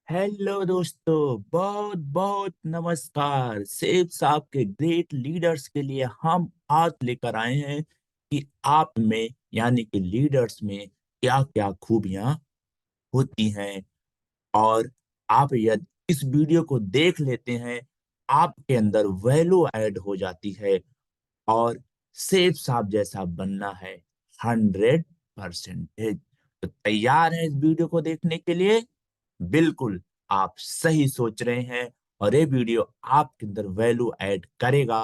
Hello दोस्तों, बहुत बहुत नमस्कार। सेठ साहब के ग्रेट लीडर्स के लिए हम आज लेकर आए हैं कि आप में यानी कि लीडर्स में क्या क्या खूबियां होती हैं। और आप यदि इस वीडियो को देख लेते हैं, आपके अंदर वैल्यू ऐड हो जाती है और सेठ साहब जैसा बनना है 100%। तो तैयार हैं इस वीडियो को देखने के लिए? बिल्कुल, आप सही सोच रहे हैं। और ये वीडियो आपके अंदर वैल्यू ऐड करेगा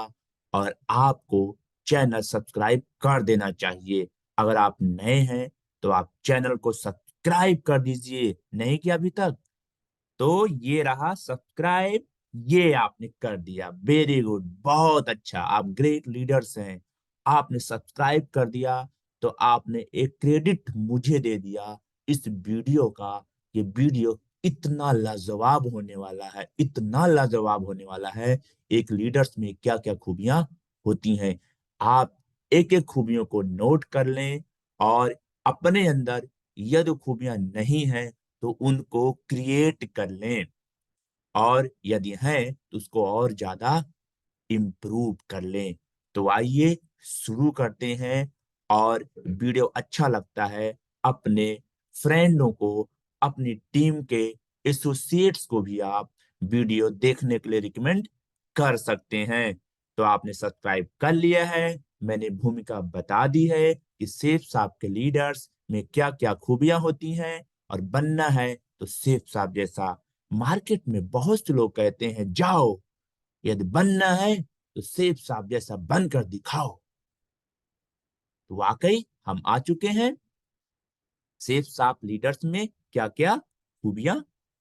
और आपको चैनल सब्सक्राइब कर देना चाहिए। अगर आप नए हैं तो आप चैनल को सब्सक्राइब कर दीजिए, नहीं किया अभी तक तो ये रहा सब्सक्राइब। ये आपने कर दिया, वेरी गुड, बहुत अच्छा, आप ग्रेट लीडर्स हैं। आपने सब्सक्राइब कर दिया तो आपने एक क्रेडिट मुझे दे दिया इस वीडियो का। ये वीडियो इतना लाजवाब होने वाला है, इतना लाजवाब होने वाला है। एक लीडर्स में क्या क्या खूबियां होती हैं, आप एक एक खूबियों को नोट कर लें। और अपने अंदर यदि खूबियां नहीं हैं तो उनको क्रिएट कर लें, और यदि हैं तो उसको और ज्यादा इम्प्रूव कर लें। तो आइए शुरू करते हैं। और वीडियो अच्छा लगता है अपने फ्रेंडों को, अपनी टीम के एसोसिएट्स को भी आप वीडियो देखने के लिए रिकमेंड कर सकते हैं। तो आपने सब्सक्राइब कर लिया है, मैंने भूमिका बता दी है कि सेफ साहब के लीडर्स में क्या क्या खूबियां होती हैं। और बनना है तो सेफ साहब जैसा। मार्केट में बहुत से लोग कहते हैं जाओ, यदि बनना है तो सेठ साहब जैसा बनकर दिखाओ। तो वाकई हम आ चुके हैं। सेठ साहब लीडर्स में क्या क्या खूबियां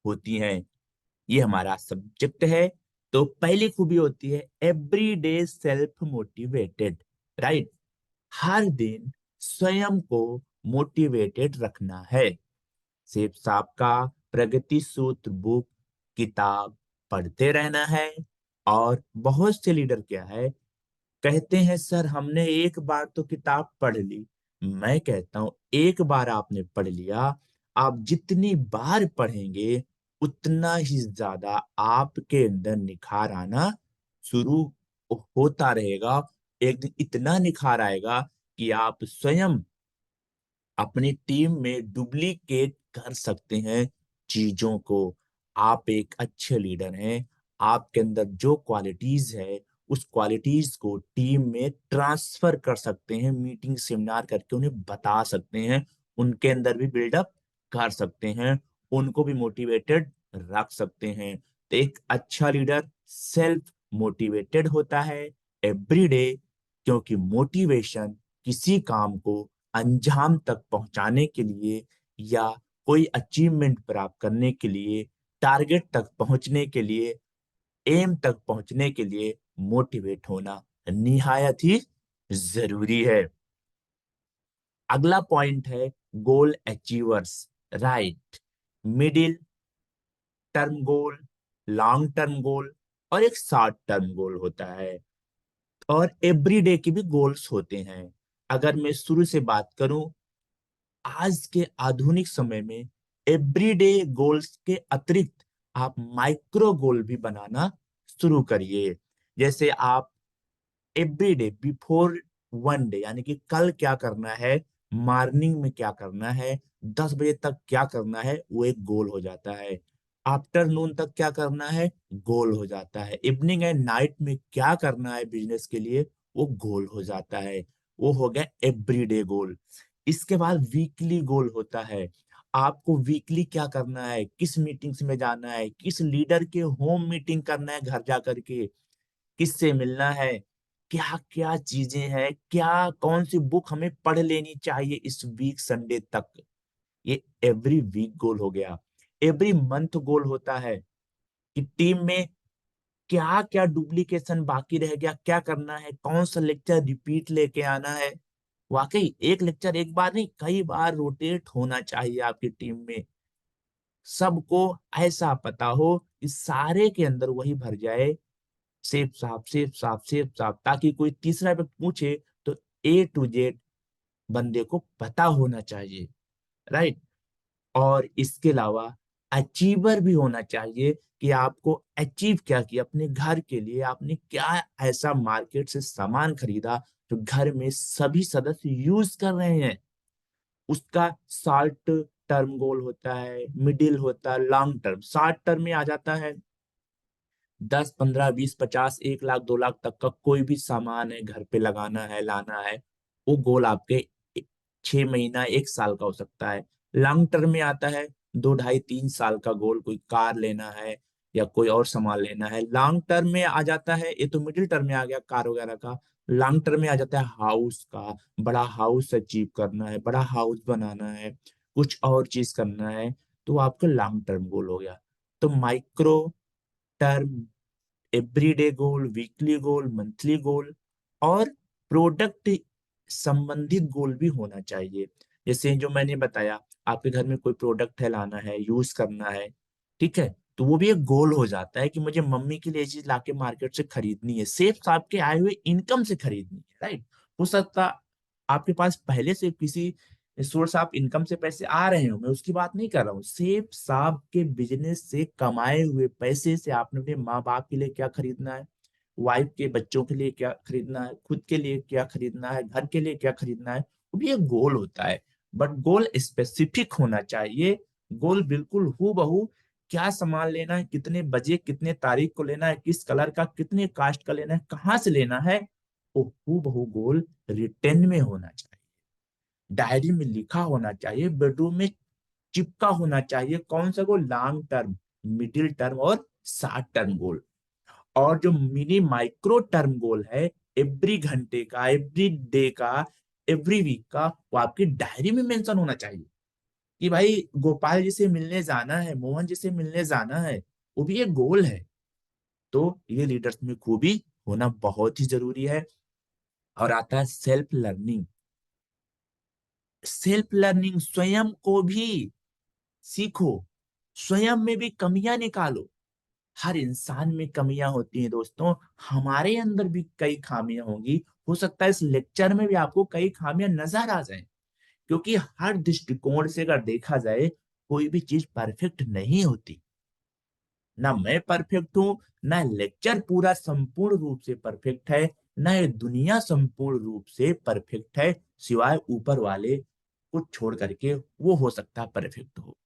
होती हैं, ये हमारा सब्जेक्ट है। तो पहली खूबी होती है एवरीडे सेल्फ मोटिवेटेड। राइट, हर दिन स्वयं को मोटिवेटेड रखना है। सेठ साहब का प्रगति सूत्र बुक किताब पढ़ते रहना है। और बहुत से लीडर क्या है, कहते हैं सर हमने एक बार तो किताब पढ़ ली। मैं कहता हूं एक बार आपने पढ़ लिया, आप जितनी बार पढ़ेंगे उतना ही ज्यादा आपके अंदर निखार आना शुरू होता रहेगा। एक दिन इतना निखार आएगा कि आप स्वयं अपनी टीम में डुप्लीकेट कर सकते हैं चीजों को। आप एक अच्छे लीडर हैं, आपके अंदर जो क्वालिटीज है उस क्वालिटीज को टीम में ट्रांसफर कर सकते हैं, मीटिंग सेमिनार करके उन्हें बता सकते हैं, उनके अंदर भी बिल्डअप कर सकते हैं, उनको भी मोटिवेटेड रख सकते हैं। तो एक अच्छा लीडर सेल्फ मोटिवेटेड होता है एवरी डे, क्योंकि मोटिवेशन किसी काम को अंजाम तक पहुंचाने के लिए या कोई अचीवमेंट प्राप्त करने के लिए, टारगेट तक पहुंचने के लिए, एम तक पहुंचने के लिए मोटिवेट होना निहायत ही जरूरी है। अगला पॉइंट है goal achievers. Right, middle term goal, long term goal और एक शॉर्ट टर्म गोल होता है। और एवरीडे के भी गोल्स होते हैं। अगर मैं शुरू से बात करूं, आज के आधुनिक समय में एवरीडे गोल्स के अतिरिक्त आप माइक्रो गोल भी बनाना शुरू करिए। जैसे आप एवरीडे बिफोर वन डे, यानी कि कल क्या करना है, मॉर्निंग में क्या करना है, 10 बजे तक क्या करना है, वो एक गोल हो जाता है। आफ्टरनून तक क्या करना है, गोल हो जाता है। इवनिंग एंड नाइट में क्या करना है बिजनेस के लिए, वो गोल हो जाता है। वो हो गया एवरीडे गोल। इसके बाद वीकली गोल होता है। आपको वीकली क्या करना है, किस मीटिंग्स में जाना है, किस लीडर के होम मीटिंग करना है, घर जा करके किससे मिलना है, क्या क्या चीजें हैं, क्या कौन सी बुक हमें पढ़ लेनी चाहिए इस वीक संडे तक। ये एवरी वीक गोल हो गया। एवरी मंथ गोल होता है कि टीम में क्या क्या डुप्लीकेशन बाकी रह गया, क्या करना है, कौन सा लेक्चर रिपीट लेके आना है। वाकई एक लेक्चर एक बार नहीं, कई बार रोटेट होना चाहिए आपकी टीम में। सबको ऐसा पता हो कि सारे के अंदर वही भर जाए, सेफ साहब सेफ साहब सेफ साहब, ताकि कोई तीसरा व्यक्ति पूछे तो A to Z बंदे को पता होना चाहिए। राइट। और इसके अलावा अचीवर भी होना चाहिए कि आपको अचीव क्या किया अपने घर के लिए, आपने क्या ऐसा मार्केट से सामान खरीदा जो घर में सभी सदस्य यूज कर रहे हैं। उसका शॉर्ट टर्म गोल होता है, मिडिल होता है, लॉन्ग टर्म। शॉर्ट टर्म में आ जाता है 10, 15, 20, 50, 1 लाख 2 लाख तक का कोई भी सामान है घर पे लगाना है, लाना है। वो गोल आपके 6 महीना 1 साल का हो सकता है। लॉन्ग टर्म में आता है 2, 2.5, 3 साल का गोल, कोई कार लेना है या कोई और सामान लेना है। लॉन्ग टर्म में आ जाता है, ये तो मिडिल टर्म में आ गया कार वगैरह का। लॉन्ग टर्म में आ जाता है हाउस का, बड़ा हाउस अचीव करना है, बड़ा हाउस बनाना है, कुछ और चीज करना है, तो आपका लॉन्ग टर्म गोल हो गया। तो माइक्रो टर्म, एवरीडे गोल, वीकली गोल, मंथली गोल और प्रोडक्ट संबंधित गोल भी होना चाहिए। जैसे जो मैंने बताया, आपके घर में कोई प्रोडक्ट है, लाना है, यूज करना है, ठीक है, तो वो भी एक गोल हो जाता है कि मुझे मम्मी के लिए ये चीज लाके मार्केट से खरीदनी है, सिर्फ आपके आए हुए इनकम से खरीदनी है, राइट। हो सकता आपके पास पहले से किसी सोर्स ऑफ इनकम से पैसे आ रहे हो, मैं उसकी बात नहीं कर रहा हूँ। सिर्फ साहब के बिजनेस से कमाए हुए पैसे से आपने अपने माँ बाप के लिए क्या खरीदना है, वाइफ के बच्चों के लिए क्या खरीदना है, खुद के लिए क्या खरीदना है, घर के लिए क्या खरीदना है, वो भी एक गोल होता है। बट गोल स्पेसिफिक होना चाहिए। गोल बिल्कुल हू बहू, क्या सामान लेना है, कितने बजे कितने तारीख को लेना है, किस कलर का, कितने कास्ट का लेना है, कहाँ से लेना है, वो हू बहू गोल रिटेन में होना चाहिए, डायरी में लिखा होना चाहिए, बेडरूम में चिपका होना चाहिए। कौन सा गोल? लॉन्ग टर्म, मिडिल टर्म और शॉर्ट टर्म गोल। और जो मिनी माइक्रो टर्म गोल है, एवरी घंटे का, एवरी डे का, एवरी वीक का, वो आपकी डायरी में मेंशन होना चाहिए कि भाई गोपाल जी से मिलने जाना है, मोहन जी से मिलने जाना है। वो भी एक गोल है। तो ये लीडर्स में खूबी होना बहुत ही जरूरी है। और आता है सेल्फ लर्निंग। सेल्फ लर्निंग, स्वयं को भी सीखो, स्वयं में भी कमियां निकालो। हर इंसान में कमियां होती हैं दोस्तों, हमारे अंदर भी कई खामियां होंगी। हो सकता है इस लेक्चर में भी आपको कई खामियां नजर आ जाएं, क्योंकि हर दृष्टिकोण से अगर देखा जाए, कोई भी चीज परफेक्ट नहीं होती। ना मैं परफेक्ट हूं, ना लेक्चर पूरा संपूर्ण रूप से परफेक्ट है, ना ये दुनिया संपूर्ण रूप से परफेक्ट है, सिवाय ऊपर वाले को छोड़ करके, वो हो सकता है परफेक्ट हो।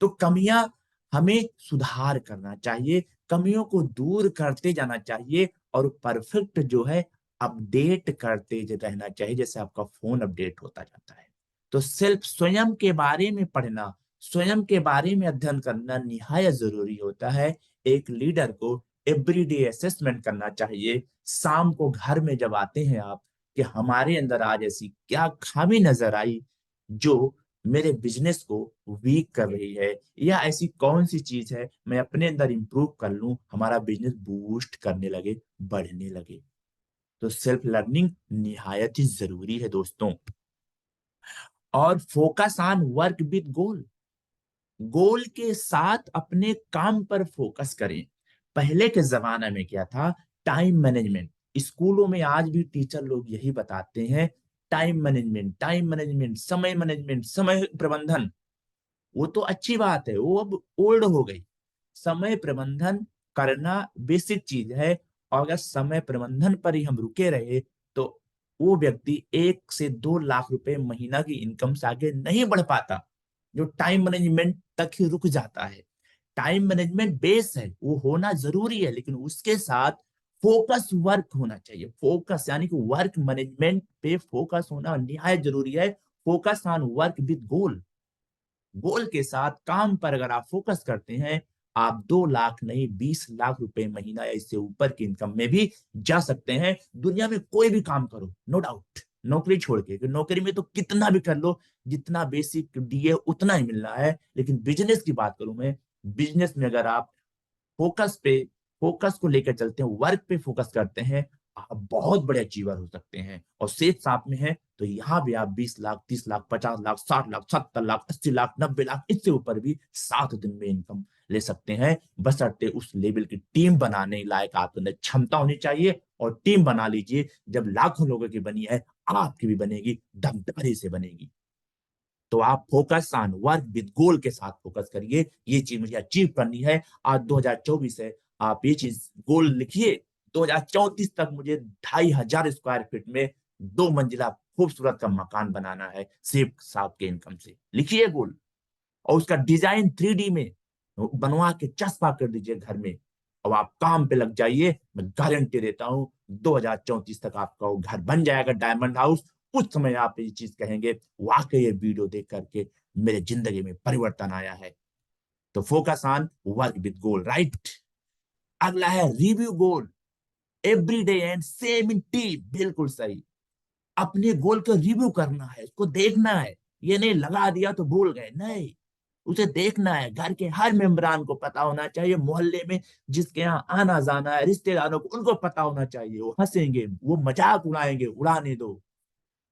तो कमियां हमें सुधार करना चाहिए, कमियों को दूर करते जाना चाहिए, और परफेक्ट जो है अपडेट करते रहना चाहिए, जैसे आपका फोन अपडेट होता जाता है। तो सेल्फ, स्वयं के बारे में पढ़ना, स्वयं के बारे में अध्ययन करना निहायत जरूरी होता है। एक लीडर को एवरीडे असेसमेंट करना चाहिए। शाम को घर में जब आते हैं आप, कि हमारे अंदर आज ऐसी क्या खामी नजर आई जो मेरे बिजनेस को वीक कर रही है, या ऐसी कौन सी चीज है मैं अपने अंदर इंप्रूव कर लूं, हमारा बिजनेस बूस्ट करने लगे, बढ़ने लगे। तो सेल्फ लर्निंग निहायत ही जरूरी है दोस्तों। और फोकस ऑन वर्क विद गोल, गोल के साथ अपने काम पर फोकस करें। पहले के जमाने में क्या था? Time management. स्कूलों में आज भी टीचर लोग यही बताते हैं, टाइम मैनेजमेंट, टाइम मैनेजमेंट, समय मैनेजमेंट, समय प्रबंधन। वो तो अच्छी बात है, वो अब ओल्ड हो गई। समय प्रबंधन करना बेसिक चीज है। और अगर समय प्रबंधन पर ही हम रुके रहे, तो वो व्यक्ति 1 से 2 लाख रुपए महीना की इनकम से आगे नहीं बढ़ पाता, जो टाइम मैनेजमेंट तक ही रुक जाता है। टाइम मैनेजमेंट बेस है, वो होना जरूरी है, लेकिन उसके साथ फोकस वर्क होना चाहिए। फोकस यानी कि वर्क मैनेजमेंट पे फोकस होना निहायत जरूरी है। फोकस ऑन वर्क विद गोल, गोल के साथ काम पर अगर आप फोकस करते हैं, आप 2 लाख नहीं 20 लाख रुपए महीना या इससे ऊपर की इनकम में भी जा सकते हैं। दुनिया में कोई भी काम करो, नो डाउट, नौकरी छोड़ के, कि नौकरी में तो कितना भी कर लो, जितना बेसिक दिए उतना ही मिलना है। लेकिन बिजनेस की बात करूं मैं, बिजनेस में अगर आप फोकस पे, फोकस को लेकर चलते हैं, वर्क पे फोकस करते हैं, आप बहुत बड़े अचीवर हो सकते हैं। और सेफ साथ में है तो यहाँ भी आप 20 लाख, 30 लाख, 50 लाख, 60 लाख, 70 लाख, 80 लाख, 90 लाख, इससे ऊपर भी 7 दिन में इनकम ले सकते हैं। बशर्ते उस लेवल की टीम बनाने लायक आपके अंदर क्षमता होनी चाहिए। और टीम बना लीजिए, जब लाखों लोगों की बनी है, आपकी भी बनेगी, दमदारी से बनेगी। तो आप फोकस ऑन वर्क विद गोल के साथ फोकस करिए, ये चीज मुझे अचीव करनी है। आज 2024 है, आप ये चीज गोल लिखिए, 2034 तक मुझे 2500 स्क्वायर फीट में 2 मंजिला खूबसूरत का मकान बनाना है सिर्फ साहब के इनकम से। लिखिए गोल, और उसका डिजाइन 3D में बनवा के चस्पा कर दीजिए घर में। अब आप काम पे लग जाइए, मैं गारंटी देता हूं 2034 तक आपका वो घर बन जाएगा डायमंड हाउस। उस समय आप ये चीज कहेंगे वाकई ये वीडियो देख करके मेरे जिंदगी में परिवर्तन आया है। तो focus on work with goal, right. अगला है review goal every day and same in team, बिल्कुल सही। अपने गोल को रिव्यू करना है, उसको देखना है। ये नहीं लगा दिया तो भूल गए, नहीं, उसे देखना है। घर के हर मेंबरान को पता होना चाहिए, मोहल्ले में जिसके यहाँ आना जाना है, रिश्तेदारों को, उनको पता होना चाहिए। वो हंसेंगे, वो मजाक उड़ाएंगे, उड़ाने दो,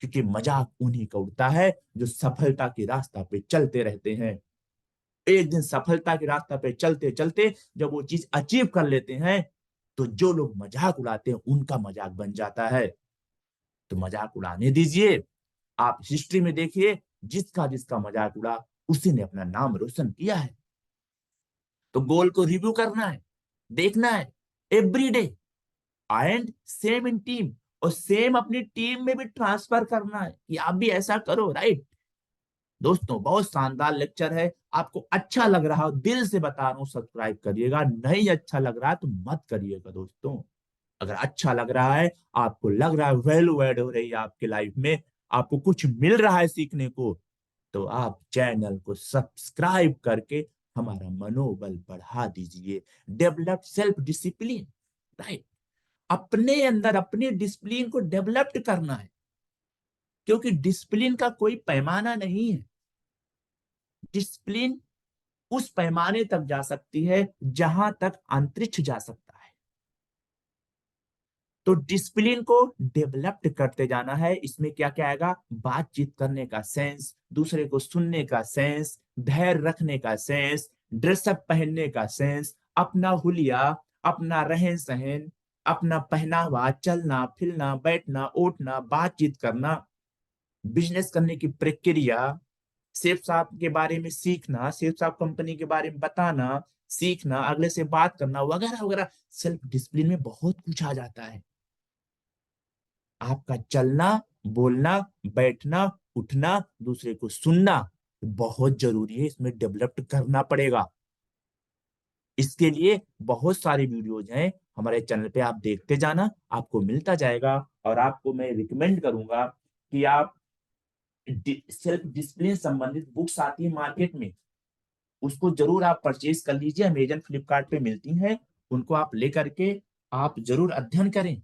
क्योंकि मजाक उन्हीं का उड़ता है जो सफलता के रास्ता पे चलते रहते हैं। एक दिन सफलता के रास्ता पे चलते चलते जब वो चीज अचीव कर लेते हैं, तो जो लोग मजाक उड़ाते हैं उनका मजाक बन जाता है। तो मजाक उड़ाने दीजिए। आप हिस्ट्री में देखिए, जिसका जिसका मजाक उड़ा उसी ने अपना नाम रोशन किया है। तो गोल को रिव्यू करना है, देखना है every day, and same in team, और सेम अपनी टीम में भी ट्रांसफर करना है कि आप भी ऐसा करो, राइट। दोस्तों बहुत शानदार लेक्चर है। आपको अच्छा लग रहा हो, दिल से बता रहा हूं, सब्सक्राइब करिएगा। नहीं अच्छा लग रहा है तो मत करिएगा दोस्तों। अगर अच्छा लग रहा है, आपको लग रहा है वैल्यू ऐड हो रही है आपके लाइफ में, आपको कुछ मिल रहा है सीखने को, तो आप चैनल को सब्सक्राइब करके हमारा मनोबल बढ़ा दीजिए। Develop self discipline, right. अपने अंदर अपनी डिसिप्लिन को डेवलप करना है, क्योंकि डिसिप्लिन का कोई पैमाना नहीं है। डिसिप्लिन उस पैमाने तक जा सकती है जहां तक अंतरिक्ष जा सकता है। तो डिसिप्लिन को डेवलप करते जाना है। इसमें क्या क्या आएगा? बातचीत करने का सेंस, दूसरे को सुनने का सेंस, धैर्य रखने का सेंस, ड्रेसअप पहनने का सेंस, अपना हुलिया, अपना रहन सहन, अपना पहनावा, चलना फिरना, बैठना उठना, बातचीत करना, बिजनेस करने की प्रक्रिया, सेफ साहब के बारे में सीखना, सेफ साहब कंपनी के बारे में बताना, सीखना, अगले से बात करना, वगैरह वगैरह। सेल्फ डिसिप्लिन में बहुत कुछ आ जाता है। आपका चलना, बोलना, बैठना, उठना, दूसरे को सुनना बहुत जरूरी है, इसमें डेवलप करना पड़ेगा। इसके लिए बहुत सारे वीडियोज हैं हमारे चैनल पे, आप देखते जाना, आपको मिलता जाएगा। और आपको मैं रिकमेंड करूंगा कि आप सेल्फ डिसिप्लिन संबंधित बुक्स आती है मार्केट में, उसको जरूर आप परचेज कर लीजिए। अमेजन फ्लिपकार्ट पे मिलती हैं, उनको आप लेकर के आप जरूर अध्ययन करें,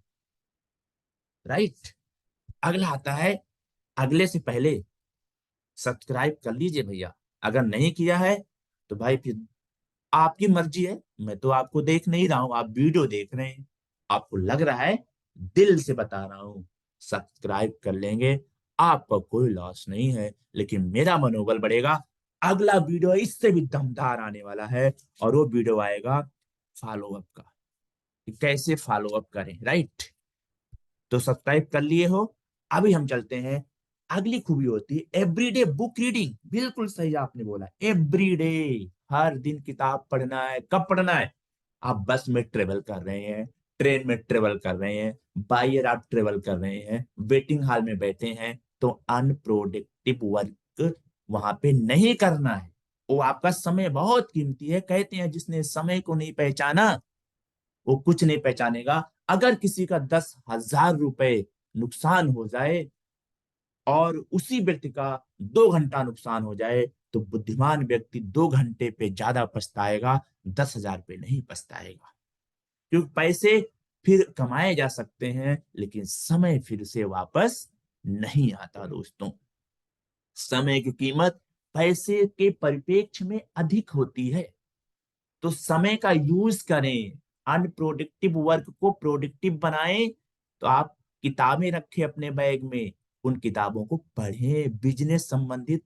राइट। अगला आता है, अगले से पहले सब्सक्राइब कर लीजिए भैया। अगर नहीं किया है तो भाई फिर आपकी मर्जी है, मैं तो आपको देख नहीं रहा हूं, आप वीडियो देख रहे हैं, आपको लग रहा है, दिल से बता रहा हूं, सब्सक्राइब कर लेंगे, आपका कोई लॉस नहीं है, लेकिन मेरा मनोबल बढ़ेगा। अगला वीडियो इससे भी दमदार आने वाला है, और वो वीडियो आएगा फॉलो अप का, कि कैसे फॉलो अप करें, राइट। तो सब्सक्राइब कर लिए हो। अभी हम चलते हैं, अगली खूबी होती है एवरीडे बुक रीडिंग। बिल्कुल सही आपने बोला, एवरीडे, हर दिन किताब पढ़ना है। कब पढ़ना है? आप बस में ट्रेवल कर रहे हैं, ट्रेन में ट्रेवल कर रहे हैं, बाई एयर आप ट्रेवल कर रहे हैं, वेटिंग हॉल में बैठे हैं, तो अनप्रोडक्टिव वर्क वहां पे नहीं करना है। वो आपका समय बहुत कीमती है। कहते हैं जिसने समय को नहीं पहचाना वो कुछ नहीं पहचानेगा। अगर किसी का 10,000 रुपए नुकसान हो जाए और उसी व्यक्ति का 2 घंटा नुकसान हो जाए, तो बुद्धिमान व्यक्ति 2 घंटे पे ज्यादा पछताएगा, 10,000 पे नहीं पछताएगा। क्योंकि पैसे फिर कमाए जा सकते हैं, लेकिन समय फिर से वापस नहीं आता दोस्तों। समय की कीमत पैसे के परिप्रेक्ष्य में अधिक होती है। तो समय का यूज करें, अनप्रोडक्टिव वर्क को प्रोडक्टिव बनाएं। तो आप किताबें रखें अपने बैग में, उन किताबों को पढ़ें। बिजनेस संबंधित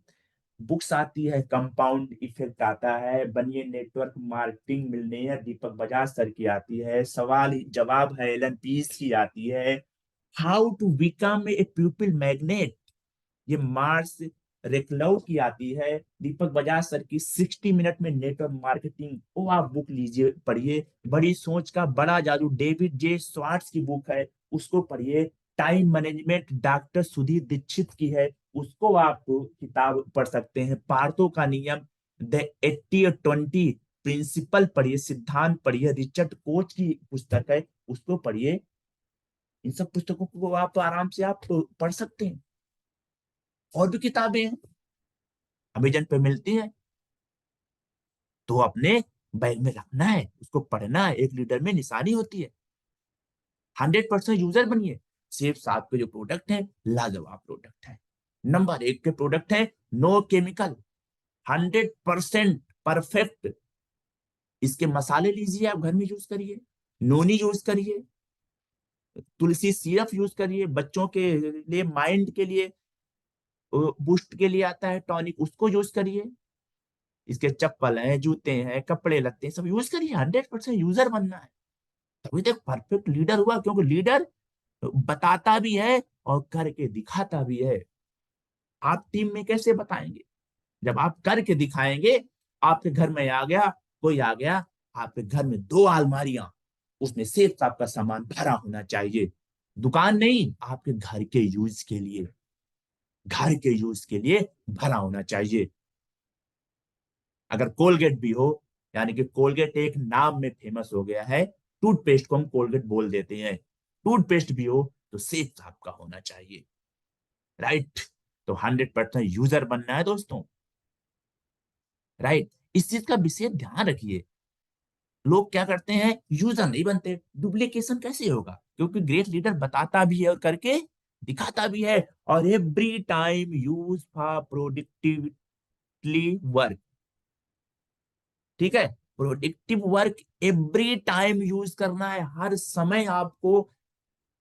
बुक्स आती है, कंपाउंड इफेक्ट आता है, बनिए नेटवर्क मार्केटिंग मिलनेयर दीपक बजाज सर की आती है, सवाल जवाब है एलन पीस की आती है, how to become a people magnet, ये मार्स रेखलव की आती है, दीपक बजाज सर की 60 मिनट में नेटवर्क मार्केटिंग, वो आप बुक लीजिए, पढ़िए। बड़ी सोच का बड़ा जादू, डेविड जे स्वार्ट्स की बुक है, उसको पढ़िए। Time management doctor Sudhir Dikshit की है, उसको आप किताब पढ़ सकते हैं। पार्थो का नियम, द 80-20 प्रिंसिपल पढ़िए, सिद्धांत पढ़िए। रिचर्ड कोच की पुस्तक है, उसको पढ़िए। इन सब पुस्तकों को आप आराम से आप पढ़ सकते हैं। और भी किताबें हैं, अमेजन पे मिलती हैं, तो अपने बैग में रखना है, उसको पढ़ना है। एक लीडर में निशानी होती है। 100% यूजर बनिए। सेफ साहब के जो प्रोडक्ट है, लाजवाब प्रोडक्ट है, नंबर 1 के प्रोडक्ट है। No chemical, 100% perfect. इसके मसाले लीजिए, आप घर में यूज करिए। नोनी यूज करिए, तुलसी सिरप यूज करिए, बच्चों के लिए, माइंड के लिए, बूस्ट के लिए आता है टॉनिक, उसको यूज करिए। इसके चप्पल हैं, जूते हैं, कपड़े लगते हैं, सब यूज करिए। 100% यूजर बनना है, तभी तो एक परफेक्ट लीडर हुआ। क्योंकि लीडर बताता भी है और करके दिखाता भी है। आप टीम में कैसे बताएंगे? जब आप करके दिखाएंगे। आपके घर में आ गया, कोई आ गया, आपके घर में 2 अलमारियां, उसमें सिर्फ आपका सामान भरा होना चाहिए। दुकान नहीं, आपके घर के यूज के लिए, घर के यूज के लिए भरा होना चाहिए। अगर कोलगेट भी हो, यानी कि कोलगेट एक नाम में फेमस हो गया है, टूथपेस्ट को हम कोलगेट बोल देते हैं, टूथपेस्ट भी हो तो सिर्फ आपका होना चाहिए। राइट? तो 100% यूजर बनना है दोस्तों। राइट? इस चीज का विशेष ध्यान रखिए। लोग क्या करते हैं, यूजर नहीं बनते। डुप्लीकेशन कैसे होगा? क्योंकि ग्रेट लीडर बताता भी है और करके दिखाता भी है। और every time use for productively work. ठीक है? Productive work every time use करना है। हर समय आपको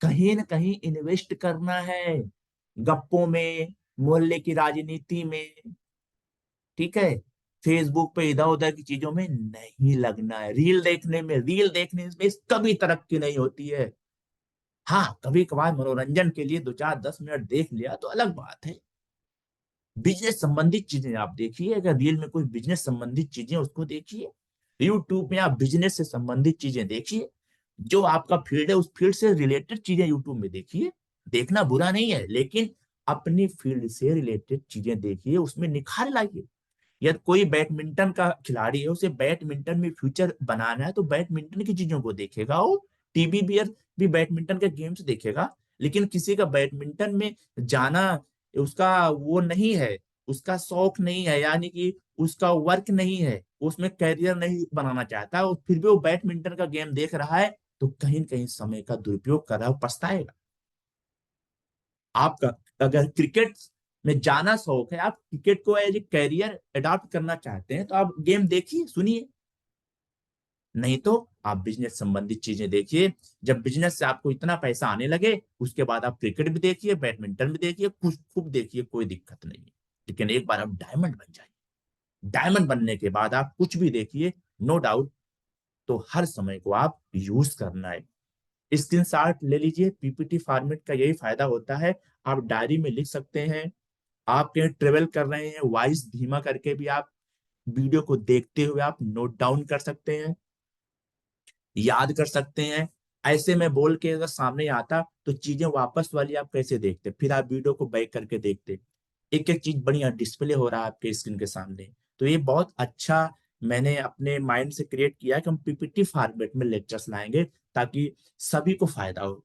कहीं ना कहीं इन्वेस्ट करना है, गप्पों में, मोहल्ले की राजनीति में। ठीक है? फेसबुक पे इधर उधर की चीजों में नहीं लगना है। रील देखने में, रील देखने में कभी तरक्की नहीं होती है। हाँ, कभी कभार मनोरंजन के लिए 2-4-10 मिनट देख लिया तो अलग बात है। बिजनेस संबंधित चीजें आप देखिए। अगर रील में कोई बिजनेस संबंधित चीजें, उसको देखिए। यूट्यूब में आप बिजनेस से संबंधित चीजें देखिए। जो आपका फील्ड है, उस फील्ड से रिलेटेड चीजें यूट्यूब में देखिए। देखना बुरा नहीं है, लेकिन अपनी फील्ड से रिलेटेड चीजें देखिए, उसमें निखार लाइए। यदि कोई बैडमिंटन का खिलाड़ी है, उसे बैडमिंटन में फ्यूचर बनाना है, तो बैडमिंटन की चीजों को देखेगा वो। टीबी बियर भी बैडमिंटन के गेम्स देखेगा। लेकिन किसी का बैडमिंटन में जाना, उसका वो नहीं है, उसका शौक नहीं है, यानी कि उसका वर्क नहीं है, उसमें कैरियर नहीं बनाना चाहता, और फिर भी वो बैडमिंटन का गेम देख रहा है, तो कहीं न कहीं समय का दुरुपयोग कर रहा है, पछताएगा। आपका अगर क्रिकेट में जाना शौक है, आप क्रिकेट को एज ए कैरियर अडॉप्ट करना चाहते हैं, तो आप गेम देखिए, सुनिए। नहीं तो आप बिजनेस संबंधित चीजें देखिए। जब बिजनेस से आपको इतना पैसा आने लगे, उसके बाद आप क्रिकेट भी देखिए, बैडमिंटन भी देखिए, कुछ खूब देखिए, कोई दिक्कत नहीं है। लेकिन एक बार आप डायमंड बन जाइए। डायमंड बनने के बाद आप कुछ भी देखिए, नो डाउट। तो हर समय को आप यूज करना है। स्क्रीनशॉट ले लीजिए। पीपीटी फॉर्मेट का यही फायदा होता है। आप डायरी में लिख सकते हैं। आप कहीं ट्रेवल कर रहे हैं, वॉइस धीमा करके भी आप वीडियो को देखते हुए आप नोट डाउन कर सकते हैं, याद कर सकते हैं। ऐसे में बोल के अगर सामने आता, तो चीजें वापस वाली आप कैसे देखते, फिर आप वीडियो को बैक करके देखते। एक एक चीज बढ़िया डिस्प्ले हो रहा है आपके स्क्रीन के सामने। तो ये बहुत अच्छा मैंने अपने माइंड से क्रिएट किया कि हम पीपीटी फॉर्मेट में लेक्चर्स लाएंगे, ताकि सभी को फायदा हो।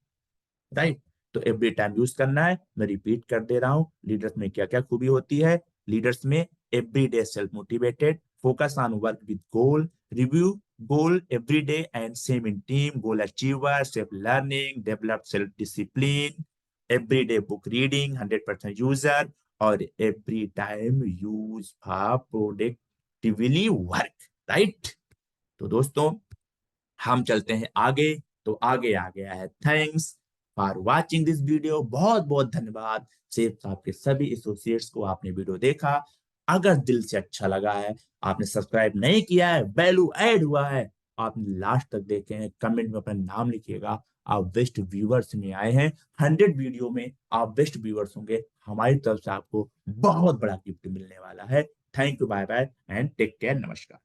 राइट? तो एवरी टाइम यूज करना है। मैं रिपीट कर दे रहा हूं, लीडर्स में क्या क्या खूबी होती है। लीडर्स में every day self motivated, focus on work with goal, review goal every day and same in team, goal achiever, self learning, develop self discipline, every day book reading, 100% user, और every time use for productively work. Right? तो दोस्तों, हम चलते हैं आगे। तो आगे आ गया है, thanks for watching this video. बहुत बहुत धन्यवाद सिर्फ आपके सभी एसोसिएट्स को, आपने वीडियो देखा। अगर दिल से अच्छा लगा है, आपने सब्सक्राइब नहीं किया है, वैल्यू ऐड हुआ है, आपने लास्ट तक देखे हैं, कमेंट में अपना नाम लिखिएगा। आप बेस्ट व्यूअर्स में आए हैं। 100 वीडियो में आप बेस्ट व्यूअर्स होंगे। हमारी तरफ से आपको बहुत बड़ा गिफ्ट मिलने वाला है। Thank you, bye bye and take care, नमस्कार।